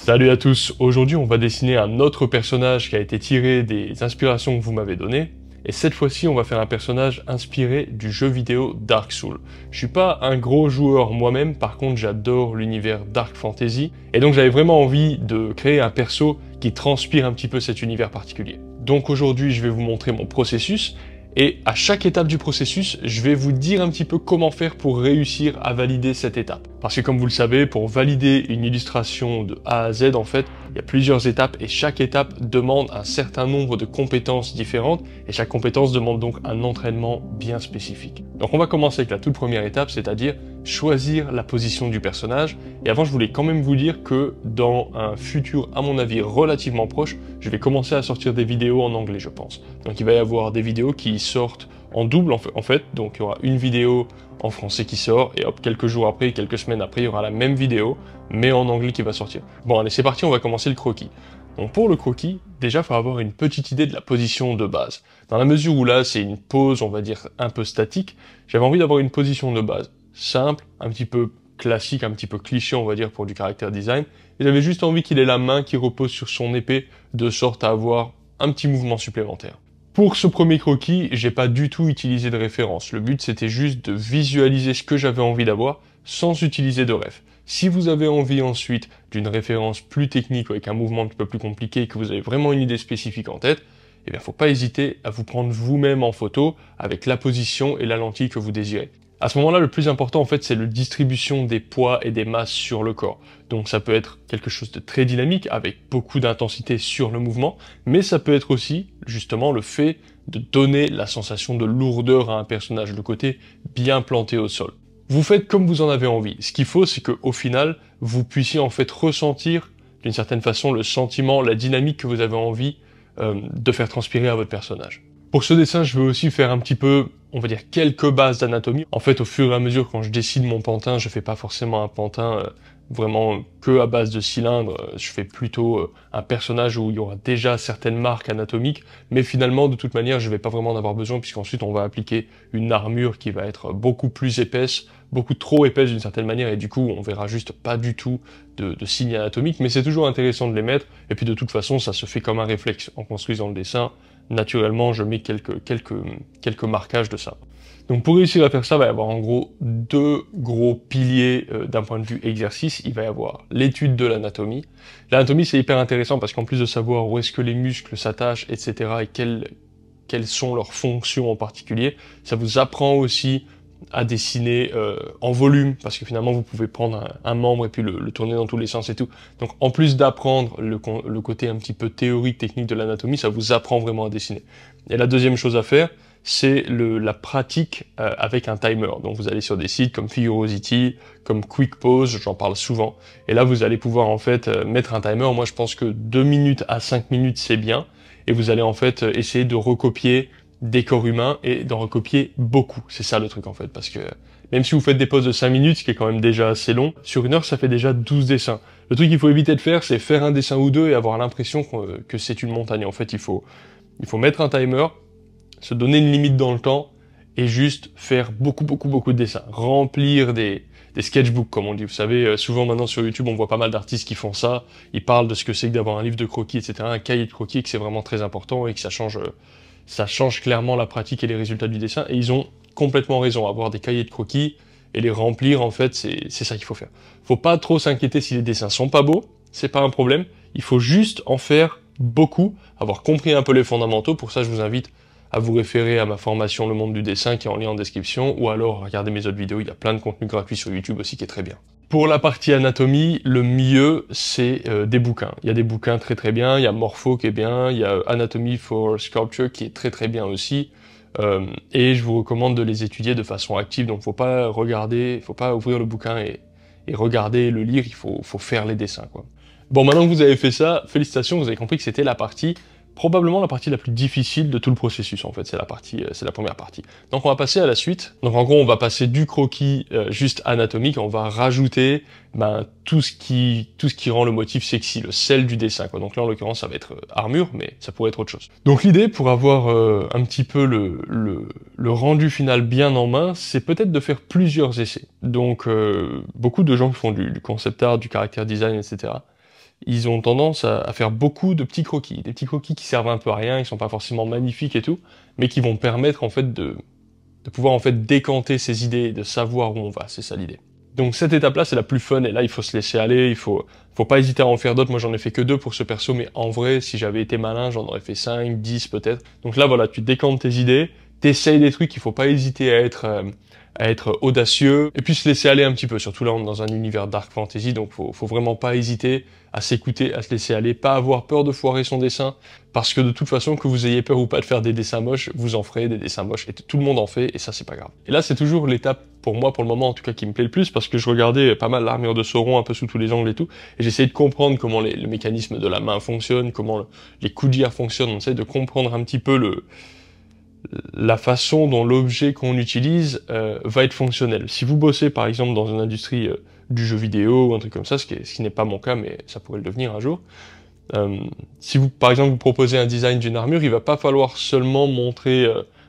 Salut à tous, aujourd'hui on va dessiner un autre personnage qui a été tiré des inspirations que vous m'avez données. Et cette fois-ci on va faire un personnage inspiré du jeu vidéo Dark Souls. Je suis pas un gros joueur moi-même, par contre j'adore l'univers Dark Fantasy. Et donc j'avais vraiment envie de créer un perso qui transpire un petit peu cet univers particulier. Donc aujourd'hui je vais vous montrer mon processus. Et à chaque étape du processus, je vais vous dire un petit peu comment faire pour réussir à valider cette étape. Parce que comme vous le savez, pour valider une illustration de A à Z, en fait, il y a plusieurs étapes et chaque étape demande un certain nombre de compétences différentes et chaque compétence demande donc un entraînement bien spécifique. Donc on va commencer avec la toute première étape, c'est-à-dire choisir la position du personnage. Et avant, je voulais quand même vous dire que dans un futur, à mon avis, relativement proche, je vais commencer à sortir des vidéos en anglais, je pense. Donc il va y avoir des vidéos qui sortent en double, en fait. Donc il y aura une vidéo en français qui sort, et hop, quelques jours après, quelques semaines après, il y aura la même vidéo, mais en anglais qui va sortir. Bon, allez, c'est parti, on va commencer le croquis. Donc pour le croquis, déjà, il faut avoir une petite idée de la position de base. Dans la mesure où là, c'est une pose, on va dire, un peu statique, j'avais envie d'avoir une position de base simple, un petit peu classique, un petit peu cliché, on va dire, pour du caractère design. Et j'avais juste envie qu'il ait la main qui repose sur son épée, de sorte à avoir un petit mouvement supplémentaire. Pour ce premier croquis, j'ai pas du tout utilisé de référence. Le but, c'était juste de visualiser ce que j'avais envie d'avoir, sans utiliser de ref. Si vous avez envie ensuite d'une référence plus technique, avec un mouvement un petit peu plus compliqué, et que vous avez vraiment une idée spécifique en tête, eh bien, faut pas hésiter à vous prendre vous-même en photo, avec la position et la lentille que vous désirez. À ce moment-là, le plus important, en fait, c'est la distribution des poids et des masses sur le corps. Donc ça peut être quelque chose de très dynamique, avec beaucoup d'intensité sur le mouvement, mais ça peut être aussi, justement, le fait de donner la sensation de lourdeur à un personnage, le côté bien planté au sol. Vous faites comme vous en avez envie. Ce qu'il faut, c'est qu'au final, vous puissiez en fait ressentir, d'une certaine façon, le sentiment, la dynamique que vous avez envie de faire transpirer à votre personnage. Pour ce dessin, je veux aussi faire un petit peu, on va dire, quelques bases d'anatomie. En fait, au fur et à mesure, quand je dessine mon pantin, je fais pas forcément un pantin vraiment que à base de cylindres. Je fais plutôt un personnage où il y aura déjà certaines marques anatomiques, mais finalement, de toute manière, je vais pas vraiment en avoir besoin, puisqu'ensuite, on va appliquer une armure qui va être beaucoup plus épaisse, beaucoup trop épaisse d'une certaine manière, et du coup, on verra juste pas du tout de signes anatomiques, mais c'est toujours intéressant de les mettre, et puis de toute façon, ça se fait comme un réflexe. En construisant le dessin, naturellement, je mets quelques marquages de ça. Donc pour réussir à faire ça, il va y avoir en gros deux gros piliers d'un point de vue exercice. Il va y avoir l'étude de l'anatomie. L'anatomie, c'est hyper intéressant parce qu'en plus de savoir où est-ce que les muscles s'attachent, etc., et quelles sont leurs fonctions en particulier, ça vous apprend aussi à dessiner en volume, parce que finalement vous pouvez prendre un membre et puis le tourner dans tous les sens et tout. Donc en plus d'apprendre le côté un petit peu théorique, technique de l'anatomie, ça vous apprend vraiment à dessiner. Et la deuxième chose à faire, c'est la pratique avec un timer. Donc vous allez sur des sites comme Figurosity, comme Quick Pose, j'en parle souvent, et là vous allez pouvoir en fait mettre un timer. Moi je pense que 2 minutes à 5 minutes c'est bien, et vous allez en fait essayer de recopier des corps humains et d'en recopier beaucoup. C'est ça le truc en fait, parce que même si vous faites des poses de 5 minutes, ce qui est quand même déjà assez long, sur 1 heure ça fait déjà 12 dessins. Le truc qu'il faut éviter de faire, c'est faire un dessin ou deux et avoir l'impression que c'est une montagne. En fait, il faut mettre un timer, se donner une limite dans le temps et juste faire beaucoup de dessins. Remplir des sketchbooks, comme on dit. Vous savez, souvent maintenant sur YouTube, on voit pas mal d'artistes qui font ça. Ils parlent de ce que c'est que d'avoir un livre de croquis, etc., un cahier de croquis, que c'est vraiment très important et que ça change clairement la pratique et les résultats du dessin, et ils ont complètement raison. Avoir des cahiers de croquis et les remplir, en fait, c'est ça qu'il faut faire. Faut pas trop s'inquiéter si les dessins sont pas beaux, c'est pas un problème, il faut juste en faire beaucoup, avoir compris un peu les fondamentaux. Pour ça, je vous invite à vous référer à ma formation Le Monde du Dessin qui est en lien en description, ou alors regardez mes autres vidéos, il y a plein de contenu gratuit sur YouTube aussi qui est très bien. Pour la partie anatomie, le mieux, c'est des bouquins. Il y a des bouquins très bien, il y a Morpho qui est bien, il y a Anatomy for Sculpture qui est très bien aussi, et je vous recommande de les étudier de façon active. Donc faut pas ouvrir le bouquin et regarder et le lire, il faut faire les dessins, quoi. Bon, maintenant que vous avez fait ça, félicitations, vous avez compris que c'était probablement la partie la plus difficile de tout le processus, en fait, c'est la première partie. Donc on va passer à la suite. Donc en gros, on va passer du croquis juste anatomique, on va rajouter tout ce qui rend le motif sexy, le sel du dessin, quoi. Donc là, en l'occurrence, ça va être armure, mais ça pourrait être autre chose. Donc l'idée, pour avoir un petit peu le rendu final bien en main, c'est peut-être de faire plusieurs essais. Donc beaucoup de gens qui font du concept art, du caractère design, etc., ils ont tendance à faire beaucoup de petits croquis. Des petits croquis qui servent un peu à rien, qui sont pas forcément magnifiques et tout, mais qui vont permettre en fait de pouvoir en fait décanter ses idées, de savoir où on va, c'est ça l'idée. Donc cette étape-là, c'est la plus fun, et là, il faut se laisser aller, il faut pas hésiter à en faire d'autres. Moi, j'en ai fait que 2 pour ce perso, mais en vrai, si j'avais été malin, j'en aurais fait 5, 10 peut-être. Donc là, voilà, tu décantes tes idées, t'essayes des trucs, il faut pas hésiter à être audacieux, et puis se laisser aller un petit peu. Surtout là, on est dans un univers dark fantasy, donc faut vraiment pas hésiter à s'écouter, à se laisser aller, pas avoir peur de foirer son dessin, parce que de toute façon, que vous ayez peur ou pas de faire des dessins moches, vous en ferez des dessins moches, et tout le monde en fait, et ça c'est pas grave. Et là, c'est toujours l'étape, pour moi, pour le moment en tout cas, qui me plaît le plus, parce que je regardais pas mal l'armure de Sauron, un peu sous tous les angles et tout, et j'essayais de comprendre comment le mécanisme de la main fonctionne, comment les coups de gire fonctionnent, on essaie de comprendre un petit peu la façon dont l'objet qu'on utilise va être fonctionnel. Si vous bossez par exemple dans une industrie du jeu vidéo ou un truc comme ça, ce qui n'est pas mon cas, mais ça pourrait le devenir un jour, si vous par exemple vous proposez un design d'une armure, il va pas falloir seulement montrer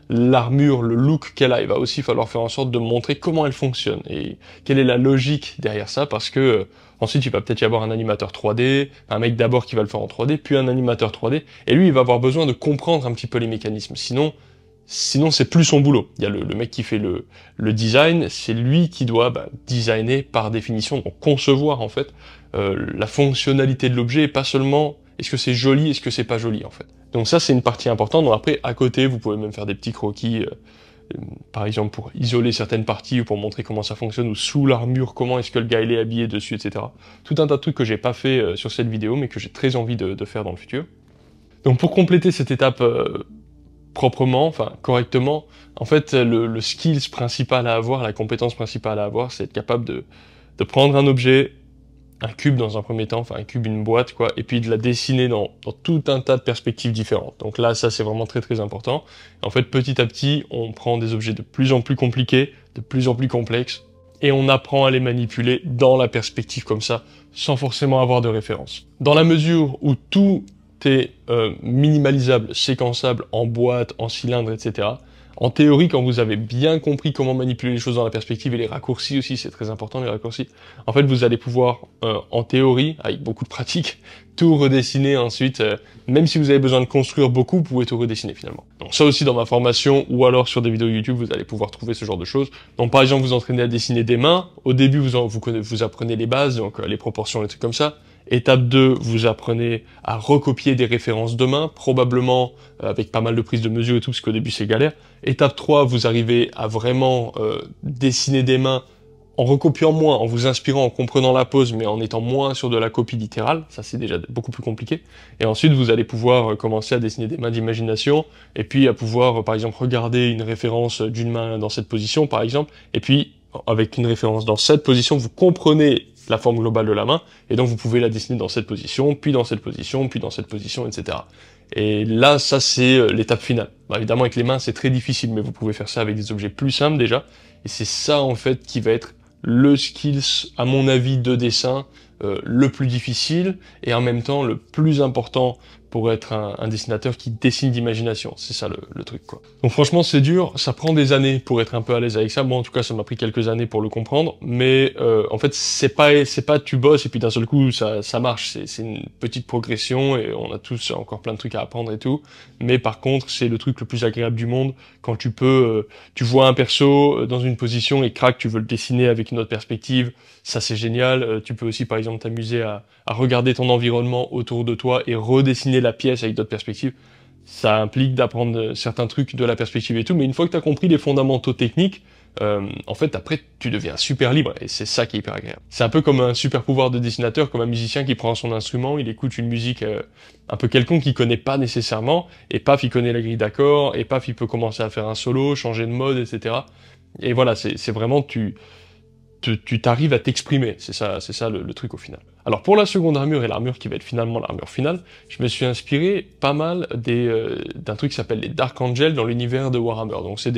l'armure, le look qu'elle a, il va aussi falloir faire en sorte de montrer comment elle fonctionne et quelle est la logique derrière ça, parce que ensuite il va peut-être y avoir un animateur 3D, un mec d'abord qui va le faire en 3D, puis un animateur 3D, et lui il va avoir besoin de comprendre un petit peu les mécanismes, sinon c'est plus son boulot. Il y a le mec qui fait le design, c'est lui qui doit designer par définition, donc concevoir en fait la fonctionnalité de l'objet, et pas seulement est-ce que c'est joli, est-ce que c'est pas joli en fait. Donc ça c'est une partie importante. Donc après à côté vous pouvez même faire des petits croquis, par exemple pour isoler certaines parties ou pour montrer comment ça fonctionne, ou sous l'armure comment est-ce que le gars il est habillé dessus, etc. Tout un tas de trucs que j'ai pas fait sur cette vidéo mais que j'ai très envie de faire dans le futur. Donc pour compléter cette étape proprement, enfin correctement, en fait le skills principal à avoir, la compétence principale à avoir, c'est être capable de prendre un objet, un cube dans un premier temps, enfin un cube, une boîte quoi, et puis de la dessiner dans tout un tas de perspectives différentes. Donc là ça c'est vraiment très très important. En fait petit à petit on prend des objets de plus en plus compliqués, de plus en plus complexes, et on apprend à les manipuler dans la perspective comme ça, sans forcément avoir de référence. Dans la mesure où tout est minimalisable, séquençable, en boîte, en cylindre, etc. En théorie, quand vous avez bien compris comment manipuler les choses dans la perspective, et les raccourcis aussi, c'est très important les raccourcis, en fait vous allez pouvoir, en théorie, avec beaucoup de pratique, tout redessiner ensuite, même si vous avez besoin de construire beaucoup, vous pouvez tout redessiner finalement. Donc ça aussi dans ma formation, ou alors sur des vidéos YouTube, vous allez pouvoir trouver ce genre de choses. Donc par exemple, vous entraînez à dessiner des mains, au début vous apprenez les bases, donc les proportions, les trucs comme ça. Étape 2, vous apprenez à recopier des références de main, probablement avec pas mal de prises de mesure et tout, parce qu'au début c'est galère. Étape 3, vous arrivez à vraiment dessiner des mains en recopiant moins, en vous inspirant, en comprenant la pose, mais en étant moins sur de la copie littérale. Ça c'est déjà beaucoup plus compliqué. Et ensuite, vous allez pouvoir commencer à dessiner des mains d'imagination, et puis à pouvoir, par exemple, regarder une référence d'une main dans cette position, par exemple, et puis avec une référence dans cette position, vous comprenez la forme globale de la main, et donc vous pouvez la dessiner dans cette position, puis dans cette position, puis dans cette position, etc. Et là, ça c'est l'étape finale. Évidemment, avec les mains, c'est très difficile, mais vous pouvez faire ça avec des objets plus simples déjà, et c'est ça en fait qui va être le skills, à mon avis, de dessin, le plus difficile, et en même temps le plus important pour être un dessinateur qui dessine d'imagination. C'est ça le truc quoi. Donc franchement c'est dur, ça prend des années pour être un peu à l'aise avec ça. Moi en tout cas ça m'a pris quelques années pour le comprendre, mais en fait c'est pas tu bosses et puis d'un seul coup ça marche, c'est une petite progression et on a tous encore plein de trucs à apprendre et tout, mais par contre c'est le truc le plus agréable du monde quand tu peux, tu vois un perso dans une position et crac tu veux le dessiner avec une autre perspective, ça c'est génial. Tu peux aussi par exemple t'amuser à regarder ton environnement autour de toi et redessiner la pièce avec d'autres perspectives. Ça implique d'apprendre certains trucs de la perspective et tout, mais une fois que tu as compris les fondamentaux techniques, en fait après tu deviens super libre et c'est ça qui est hyper agréable. C'est un peu comme un super pouvoir de dessinateur, comme un musicien qui prend son instrument, il écoute une musique un peu quelconque qu'il connaît pas nécessairement, et paf il connaît la grille d'accords, et paf il peut commencer à faire un solo, changer de mode, etc. Et voilà, c'est vraiment tu t'arrives à t'exprimer, c'est ça le truc au final. Alors pour la seconde armure, et l'armure qui va être finalement l'armure finale, je me suis inspiré pas mal d'un truc qui s'appelle les Dark Angels dans l'univers de Warhammer. Donc c'est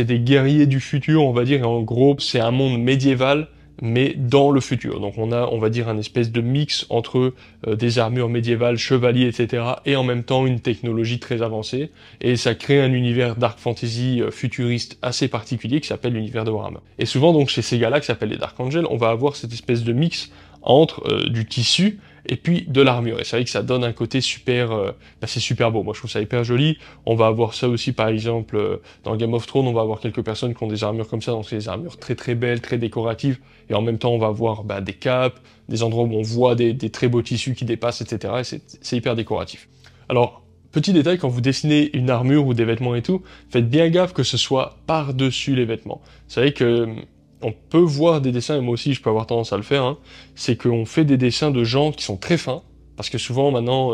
des guerriers du futur, on va dire, et en gros c'est un monde médiéval, mais dans le futur. Donc on va dire un espèce de mix entre des armures médiévales, chevaliers, etc., et en même temps une technologie très avancée, et ça crée un univers dark fantasy futuriste assez particulier qui s'appelle l'univers de Warhammer. Et souvent donc chez ces gars-là qui s'appellent les Dark Angels, on va avoir cette espèce de mix entre du tissu et puis de l'armure. Et c'est vrai que ça donne un côté super, c'est super beau. Moi, je trouve ça hyper joli. On va avoir ça aussi, par exemple, dans Game of Thrones, on va avoir quelques personnes qui ont des armures comme ça, donc c'est des armures très très belles, très décoratives, et en même temps, on va avoir des capes, des endroits où on voit des très beaux tissus qui dépassent, etc. Et c'est hyper décoratif. Alors, petit détail, quand vous dessinez une armure ou des vêtements et tout, faites bien gaffe que ce soit par-dessus les vêtements. Vous savez que on peut voir des dessins, et moi aussi je peux avoir tendance à le faire, hein, c'est qu'on fait des dessins de gens qui sont très fins, parce que souvent maintenant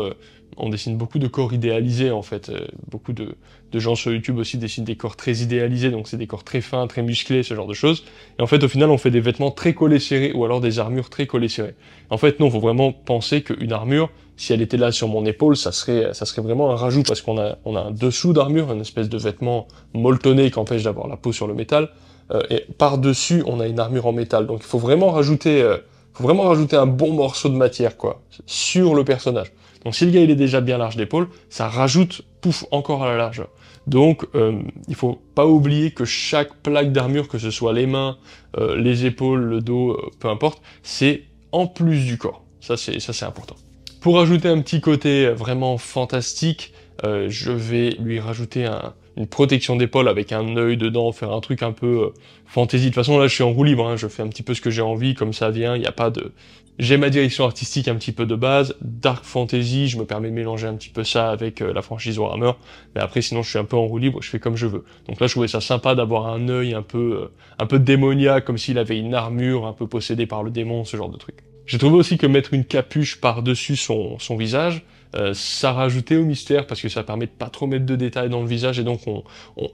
on dessine beaucoup de corps idéalisés en fait, beaucoup de gens sur YouTube aussi dessinent des corps très idéalisés, donc c'est des corps très fins, très musclés, ce genre de choses, et en fait au final on fait des vêtements très collés serrés, ou alors des armures très collées serrées. En fait non, faut vraiment penser qu'une armure, si elle était là sur mon épaule, ça serait vraiment un rajout, parce qu'on a un dessous d'armure, une espèce de vêtement molletonné qui empêche d'avoir la peau sur le métal, et par-dessus, on a une armure en métal. Donc il faut vraiment rajouter un bon morceau de matière, quoi, sur le personnage. Donc si le gars il est déjà bien large d'épaule, ça rajoute, pouf, encore à la largeur. Donc il faut pas oublier que chaque plaque d'armure, que ce soit les mains, les épaules, le dos, peu importe, c'est en plus du corps. Ça c'est important. Pour ajouter un petit côté vraiment fantastique, je vais lui rajouter une protection d'épaule avec un œil dedans, faire un truc un peu fantasy. De toute façon là je suis en roue libre, hein, je fais un petit peu ce que j'ai envie, comme ça vient, il n'y a pas de... J'ai ma direction artistique un petit peu de base, dark fantasy, je me permets de mélanger un petit peu ça avec la franchise Warhammer, mais après sinon je suis un peu en roue libre, je fais comme je veux. Donc là je trouvais ça sympa d'avoir un œil un peu démoniaque, comme s'il avait une armure un peu possédée par le démon, ce genre de truc. J'ai trouvé aussi que mettre une capuche par-dessus son visage, ça rajoutait au mystère, parce que ça permet de pas trop mettre de détails dans le visage, et donc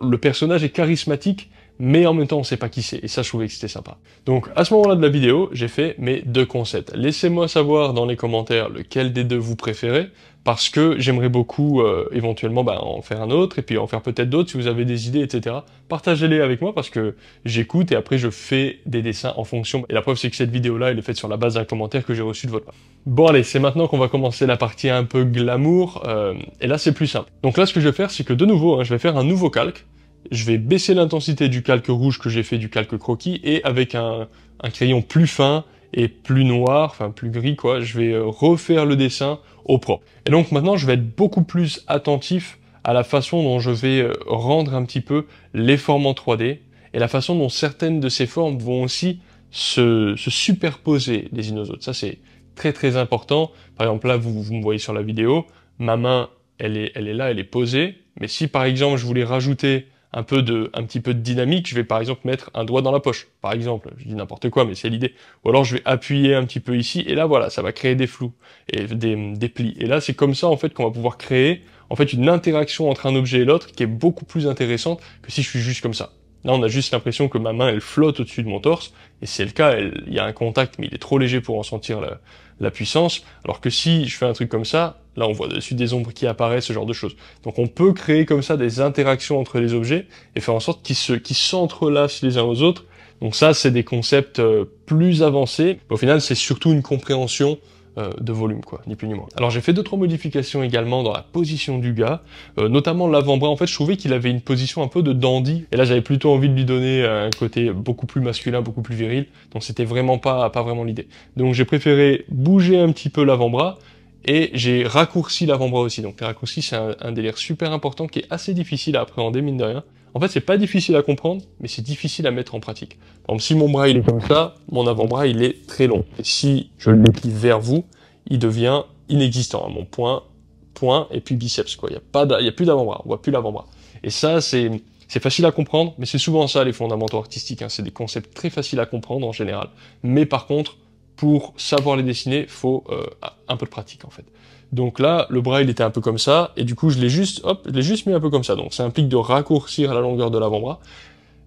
le personnage est charismatique, mais en même temps on sait pas qui c'est, et ça je trouvais que c'était sympa. Donc à ce moment-là de la vidéo, j'ai fait mes deux concepts. Laissez-moi savoir dans les commentaires lequel des deux vous préférez, parce que j'aimerais beaucoup éventuellement en faire un autre, et puis en faire peut-être d'autres si vous avez des idées, etc. Partagez-les avec moi, parce que j'écoute et après je fais des dessins en fonction. Et la preuve c'est que cette vidéo-là, elle est faite sur la base d'un commentaire que j'ai reçu de votre part. Bon allez, c'est maintenant qu'on va commencer la partie un peu glamour, et là c'est plus simple. Donc là ce que je vais faire, c'est que de nouveau, je vais faire un nouveau calque. Je vais baisser l'intensité du calque rouge que j'ai fait du calque croquis, et avec un crayon plus fin et plus noir, enfin plus gris quoi, je vais refaire le dessin au propre. Et donc maintenant je vais être beaucoup plus attentif à la façon dont je vais rendre un petit peu les formes en 3D, et la façon dont certaines de ces formes vont aussi se superposer les unes aux autres. Ça c'est très très important. Par exemple là vous me voyez sur la vidéo, ma main elle est là, elle est posée, mais si par exemple je voulais rajouter un petit peu de dynamique, je vais par exemple mettre un doigt dans la poche, par exemple, je dis n'importe quoi, mais c'est l'idée. Ou alors je vais appuyer un petit peu ici, et là voilà, ça va créer des flous, et des plis. Et là c'est comme ça en fait qu'on va pouvoir créer en fait une interaction entre un objet et l'autre qui est beaucoup plus intéressante que si je suis juste comme ça. Là on a juste l'impression que ma main elle flotte au-dessus de mon torse, et c'est le cas, il y a un contact mais il est trop léger pour en sentir la puissance, alors que si je fais un truc comme ça, là on voit dessus des ombres qui apparaissent, ce genre de choses. Donc on peut créer comme ça des interactions entre les objets et faire en sorte qu'ils s'entrelacent les uns aux autres. Donc ça c'est des concepts plus avancés, mais au final c'est surtout une compréhension de volume quoi, ni plus ni moins. Alors j'ai fait 2-3 modifications également dans la position du gars, notamment l'avant-bras. En fait je trouvais qu'il avait une position un peu de dandy, et là j'avais plutôt envie de lui donner un côté beaucoup plus masculin, beaucoup plus viril, donc c'était vraiment pas vraiment l'idée. Donc j'ai préféré bouger un petit peu l'avant-bras, et j'ai raccourci l'avant-bras aussi. Donc les raccourcis c'est un délire super important qui est assez difficile à appréhender mine de rien. En fait c'est pas difficile à comprendre, mais c'est difficile à mettre en pratique. Par exemple si mon bras il est comme ça, mon avant-bras il est très long. Et si je le déplie vers vous, il devient inexistant. Mon point et puis biceps quoi. Il y a plus d'avant-bras, on voit plus l'avant-bras. Et ça c'est facile à comprendre, mais c'est souvent ça les fondamentaux artistiques, hein. C'est des concepts très faciles à comprendre en général. Mais par contre, pour savoir les dessiner, faut un peu de pratique en fait. Donc là, le bras il était un peu comme ça, et du coup je l'ai juste mis un peu comme ça. Donc ça implique de raccourcir la longueur de l'avant-bras.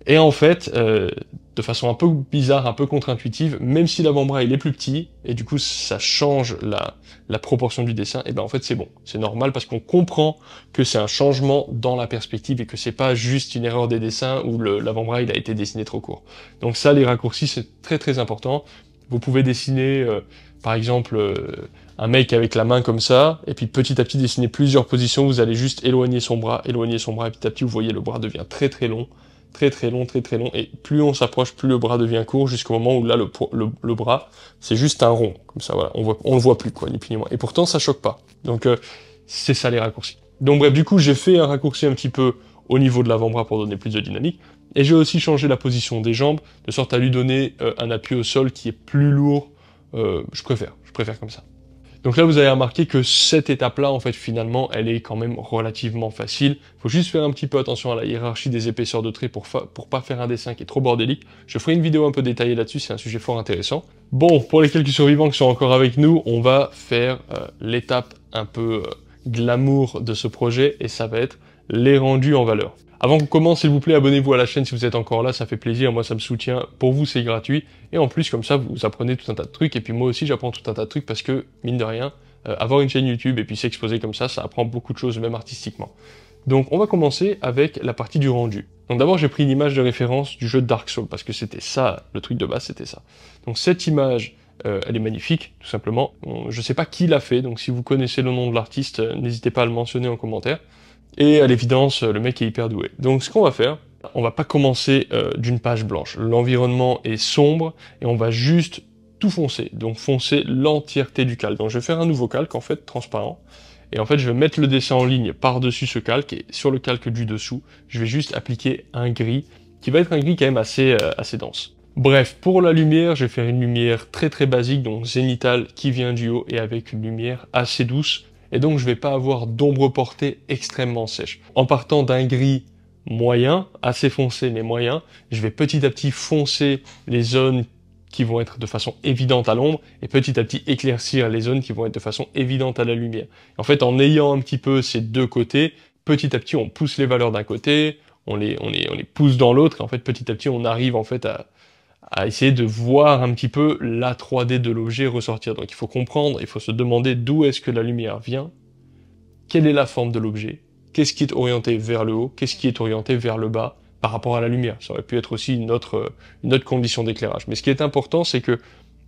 Et en fait, de façon un peu bizarre, un peu contre-intuitive, même si l'avant-bras il est plus petit, et du coup ça change la proportion du dessin, et ben en fait c'est bon, c'est normal parce qu'on comprend que c'est un changement dans la perspective et que c'est pas juste une erreur des dessins où l'avant-bras il a été dessiné trop court. Donc ça, les raccourcis c'est très très important. Vous pouvez dessiner par exemple un mec avec la main comme ça, et puis petit à petit dessiner plusieurs positions, vous allez juste éloigner son bras, et petit à petit vous voyez le bras devient très très long. très très long, et plus on s'approche, plus le bras devient court, jusqu'au moment où là, le bras, c'est juste un rond, comme ça, voilà, on le voit plus, quoi, ni plus ni moins. Et pourtant, ça choque pas. Donc, c'est ça les raccourcis. Donc bref, du coup, j'ai fait un raccourci un petit peu au niveau de l'avant-bras pour donner plus de dynamique, et j'ai aussi changé la position des jambes, de sorte à lui donner un appui au sol qui est plus lourd, je préfère comme ça. Donc là, vous avez remarqué que cette étape-là, en fait, finalement, elle est quand même relativement facile. Il faut juste faire un petit peu attention à la hiérarchie des épaisseurs de traits pour pas faire un dessin qui est trop bordélique. Je ferai une vidéo un peu détaillée là-dessus, c'est un sujet fort intéressant. Bon, pour les quelques survivants qui sont encore avec nous, on va faire l'étape un peu glamour de ce projet, et ça va être les rendus en valeur. Avant qu'on commence, s'il vous plaît, abonnez-vous à la chaîne si vous êtes encore là, ça fait plaisir, moi ça me soutient, pour vous c'est gratuit, et en plus comme ça vous apprenez tout un tas de trucs, et puis moi aussi j'apprends tout un tas de trucs parce que, mine de rien, avoir une chaîne YouTube et puis s'exposer comme ça apprend beaucoup de choses, même artistiquement. Donc on va commencer avec la partie du rendu. Donc d'abord j'ai pris une image de référence du jeu Dark Souls, parce que c'était ça, le truc de base c'était ça. Donc cette image, elle est magnifique, tout simplement. Je sais pas qui l'a fait, donc si vous connaissez le nom de l'artiste, n'hésitez pas à le mentionner en commentaire. Et à l'évidence, le mec est hyper doué. Donc ce qu'on va faire, on va pas commencer d'une page blanche. L'environnement est sombre et on va juste tout foncer. Donc foncer l'entièreté du calque. Donc je vais faire un nouveau calque en fait, transparent. Et en fait je vais mettre le dessin en ligne par-dessus ce calque, et sur le calque du dessous, je vais juste appliquer un gris, qui va être un gris quand même assez dense. Bref, pour la lumière, je vais faire une lumière très très basique, donc zénithale, qui vient du haut, et avec une lumière assez douce. Et donc je vais pas avoir d'ombre portée extrêmement sèche. En partant d'un gris moyen, assez foncé mais moyen, je vais petit à petit foncer les zones qui vont être de façon évidente à l'ombre, et petit à petit éclaircir les zones qui vont être de façon évidente à la lumière. En fait, en ayant un petit peu ces deux côtés, petit à petit on pousse les valeurs d'un côté, on les pousse dans l'autre, et en fait petit à petit on arrive en fait à essayer de voir un petit peu la 3D de l'objet ressortir. Donc il faut comprendre, il faut se demander d'où est-ce que la lumière vient, quelle est la forme de l'objet, qu'est-ce qui est orienté vers le haut, qu'est-ce qui est orienté vers le bas par rapport à la lumière. Ça aurait pu être aussi une autre condition d'éclairage. Mais ce qui est important, c'est que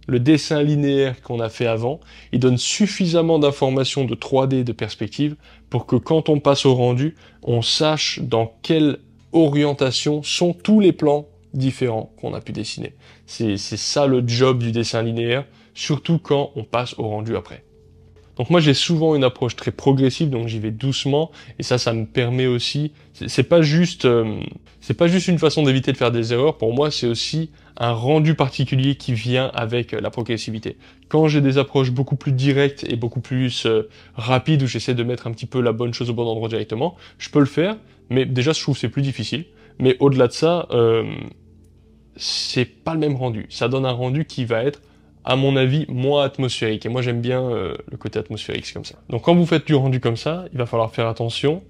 le dessin linéaire qu'on a fait avant, il donne suffisamment d'informations de 3D, de perspective, pour que quand on passe au rendu, on sache dans quelle orientation sont tous les plans différents qu'on a pu dessiner. C'est ça le job du dessin linéaire, surtout quand on passe au rendu après. Donc moi j'ai souvent une approche très progressive, donc j'y vais doucement, et ça me permet aussi, c'est pas juste une façon d'éviter de faire des erreurs, pour moi c'est aussi un rendu particulier qui vient avec la progressivité. Quand j'ai des approches beaucoup plus directes et beaucoup plus rapides, où j'essaie de mettre un petit peu la bonne chose au bon endroit directement, je peux le faire, mais déjà je trouve que c'est plus difficile, mais au-delà de ça, c'est pas le même rendu. Ça donne un rendu qui va être, à mon avis, moins atmosphérique. Et moi, j'aime bien le côté atmosphérique, c'est comme ça. Donc quand vous faites du rendu comme ça, il va falloir faire attention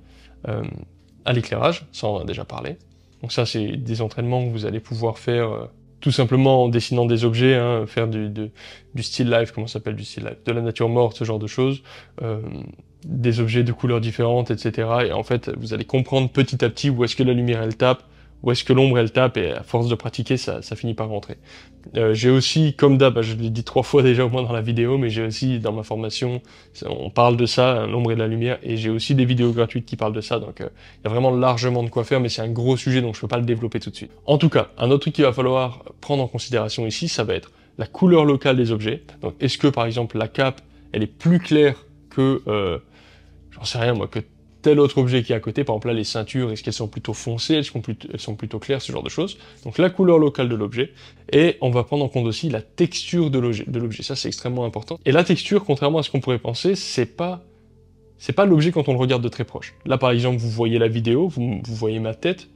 à l'éclairage, ça on en a déjà parlé. Donc ça, c'est des entraînements que vous allez pouvoir faire tout simplement en dessinant des objets, hein, faire du still life, comment ça s'appelle du still life, de la nature morte, ce genre de choses, des objets de couleurs différentes, etc. Et en fait, vous allez comprendre petit à petit où est-ce que la lumière elle tape, où est-ce que l'ombre elle tape, et à force de pratiquer, ça finit par rentrer. J'ai aussi, comme d'hab, je l'ai dit 3 fois déjà au moins dans la vidéo, mais j'ai aussi dans ma formation, on parle de ça, l'ombre et de la lumière, et j'ai aussi des vidéos gratuites qui parlent de ça, donc il y a vraiment largement de quoi faire, mais c'est un gros sujet, donc je peux pas le développer tout de suite. En tout cas, un autre truc qu'il va falloir prendre en considération ici, ça va être la couleur locale des objets. Donc est-ce que par exemple la cape, elle est plus claire que, j'en sais rien moi, que tel autre objet qui est à côté, par exemple là les ceintures, est-ce qu'elles sont plutôt foncées, elles sont plutôt claires, ce genre de choses. Donc la couleur locale de l'objet, et on va prendre en compte aussi la texture de l'objet, ça c'est extrêmement important. Et la texture, contrairement à ce qu'on pourrait penser, c'est pas l'objet quand on le regarde de très proche. Là par exemple, vous voyez la vidéo, vous voyez ma tête,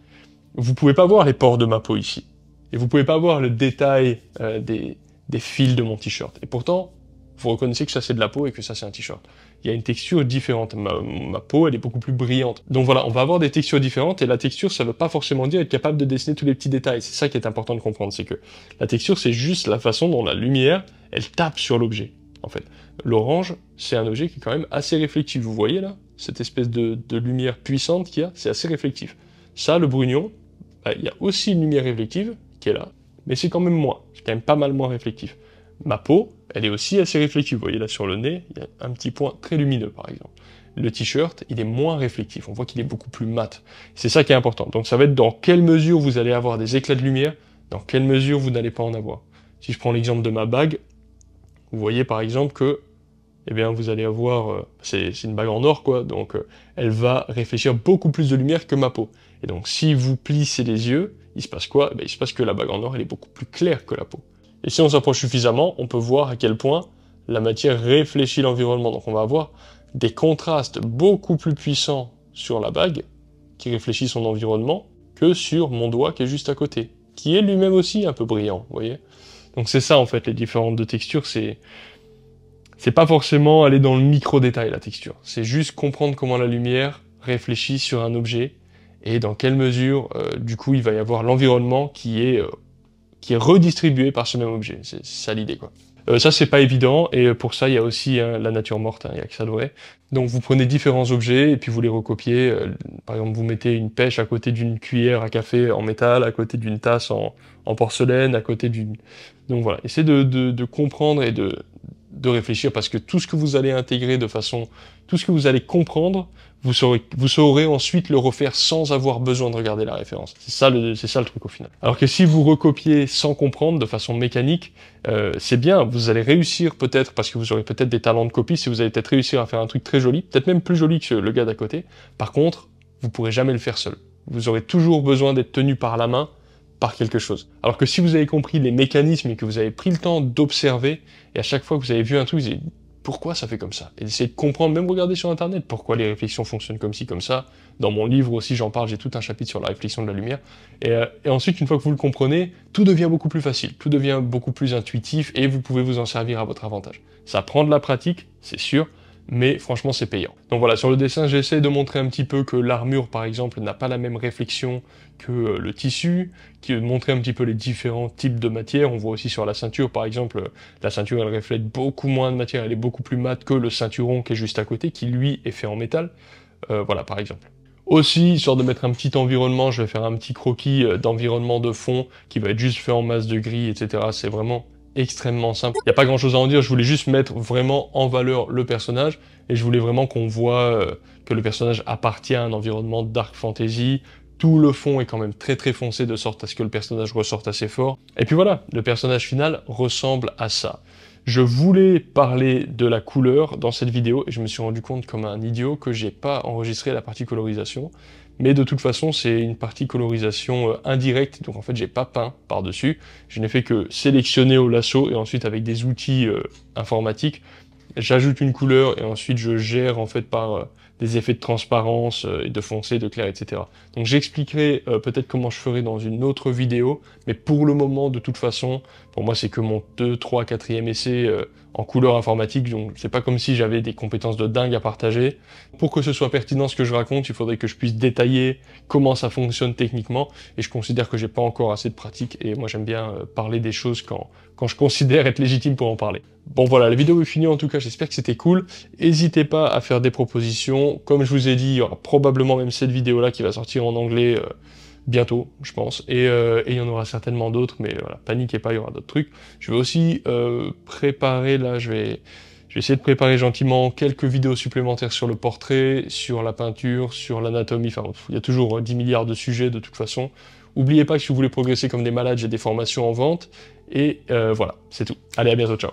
vous pouvez pas voir les pores de ma peau ici, et vous pouvez pas voir le détail des fils de mon t-shirt. Et pourtant, vous reconnaissez que ça c'est de la peau et que ça c'est un t-shirt. Il y a une texture différente, ma peau elle est beaucoup plus brillante. Donc voilà, on va avoir des textures différentes, et la texture ça veut pas forcément dire être capable de dessiner tous les petits détails. C'est ça qui est important de comprendre, c'est que la texture c'est juste la façon dont la lumière elle tape sur l'objet. En fait, l'orange c'est un objet qui est quand même assez réflectif, vous voyez là, cette espèce de lumière puissante qu'il y a, c'est assez réflectif. Ça, le brugnon, bah, il y a aussi une lumière réflective qui est là, mais c'est quand même moins, c'est quand même pas mal moins réflectif. Ma peau, elle est aussi assez réflective. Vous voyez là sur le nez, il y a un petit point très lumineux par exemple. le t-shirt, il est moins réflectif. On voit qu'il est beaucoup plus mat. C'est ça qui est important. Donc ça va être dans quelle mesure vous allez avoir des éclats de lumière, dans quelle mesure vous n'allez pas en avoir. Si je prends l'exemple de ma bague, vous voyez par exemple que, eh bien, vous allez avoir, c'est une bague en or, quoi, donc elle va réfléchir beaucoup plus de lumière que ma peau. Et donc, si vous plissez les yeux, il se passe quoi? Eh bien, il se passe que la bague en or, elle est beaucoup plus claire que la peau. Et si on s'approche suffisamment, on peut voir à quel point la matière réfléchit l'environnement. Donc, on va avoir des contrastes beaucoup plus puissants sur la bague, qui réfléchit son environnement, que sur mon doigt qui est juste à côté, qui est lui-même aussi un peu brillant, vous voyez? Donc, c'est ça, en fait, les différentes de textures, c'est pas forcément aller dans le micro-détail, la texture. C'est juste comprendre comment la lumière réfléchit sur un objet et dans quelle mesure, du coup, il va y avoir l'environnement qui est redistribué par ce même objet. C'est ça l'idée, quoi. Ça, c'est pas évident, et pour ça, il y a aussi la nature morte, il y a que ça de vrai. Donc, vous prenez différents objets, et puis vous les recopiez. Par exemple, vous mettez une pêche à côté d'une cuillère à café en métal, à côté d'une tasse en porcelaine, à côté d'une... Donc voilà, essayez de comprendre et de réfléchir, parce que tout ce que vous allez intégrer de façon... Tout ce que vous allez comprendre, vous saurez ensuite le refaire sans avoir besoin de regarder la référence. C'est ça le truc au final. Alors que si vous recopiez sans comprendre, de façon mécanique, c'est bien, vous allez réussir peut-être, parce que vous aurez peut-être des talents de copie, si vous allez peut-être réussir à faire un truc très joli, peut-être même plus joli que le gars d'à côté. Par contre, vous pourrez jamais le faire seul. Vous aurez toujours besoin d'être tenu par la main, par quelque chose. Alors que si vous avez compris les mécanismes et que vous avez pris le temps d'observer, et à chaque fois que vous avez vu un truc, vous avez dit, pourquoi ça fait comme ça? Et d'essayer de comprendre, même regarder sur internet, pourquoi les réflexions fonctionnent comme ci, comme ça. Dans mon livre aussi, j'en parle, j'ai tout un chapitre sur la réflexion de la lumière. Et ensuite, une fois que vous le comprenez, tout devient beaucoup plus facile, tout devient beaucoup plus intuitif, et vous pouvez vous en servir à votre avantage. Ça prend de la pratique, c'est sûr, mais franchement c'est payant. Donc voilà, sur le dessin j'essaie de montrer un petit peu que l'armure par exemple n'a pas la même réflexion que le tissu, qui montrer un petit peu les différents types de matières. On voit aussi sur la ceinture par exemple, la ceinture elle reflète beaucoup moins de matière, elle est beaucoup plus mate que le ceinturon qui est juste à côté, qui lui est fait en métal, voilà par exemple. Aussi, histoire de mettre un petit environnement, je vais faire un petit croquis d'environnement de fond qui va être juste fait en masse de gris, etc. C'est vraiment extrêmement simple. Il n'y a pas grand chose à en dire, je voulais juste mettre vraiment en valeur le personnage, et je voulais vraiment qu'on voit que le personnage appartient à un environnement dark fantasy. Tout le fond est quand même très très foncé, de sorte à ce que le personnage ressorte assez fort. Et puis voilà, le personnage final ressemble à ça. Je voulais parler de la couleur dans cette vidéo, et je me suis rendu compte comme un idiot que j'ai pas enregistré la partie colorisation. Mais de toute façon, c'est une partie colorisation indirecte, donc en fait, j'ai pas peint par-dessus. Je n'ai fait que sélectionner au lasso, et ensuite, avec des outils informatiques, j'ajoute une couleur, et ensuite, je gère en fait par des effets de transparence, et de foncé, de clair, etc. Donc j'expliquerai peut-être comment je ferai dans une autre vidéo, mais pour le moment, de toute façon, pour moi, c'est que mon 2, 3, 4e essai en couleur informatique, donc c'est pas comme si j'avais des compétences de dingue à partager. Pour que ce soit pertinent ce que je raconte, il faudrait que je puisse détailler comment ça fonctionne techniquement, et je considère que j'ai pas encore assez de pratique, et moi j'aime bien parler des choses quand je considère être légitime pour en parler. Bon voilà, la vidéo est finie en tout cas, j'espère que c'était cool. N'hésitez pas à faire des propositions. Comme je vous ai dit, il y aura probablement même cette vidéo-là qui va sortir en anglais bientôt, je pense. Et il y en aura certainement d'autres, mais voilà, paniquez pas, il y aura d'autres trucs. Je vais aussi préparer, là, je vais essayer de préparer gentiment quelques vidéos supplémentaires sur le portrait, sur la peinture, sur l'anatomie, enfin, il y a toujours 10 milliards de sujets de toute façon. N'oubliez pas que si vous voulez progresser comme des malades, j'ai des formations en vente. Et voilà, c'est tout. Allez, à bientôt, ciao.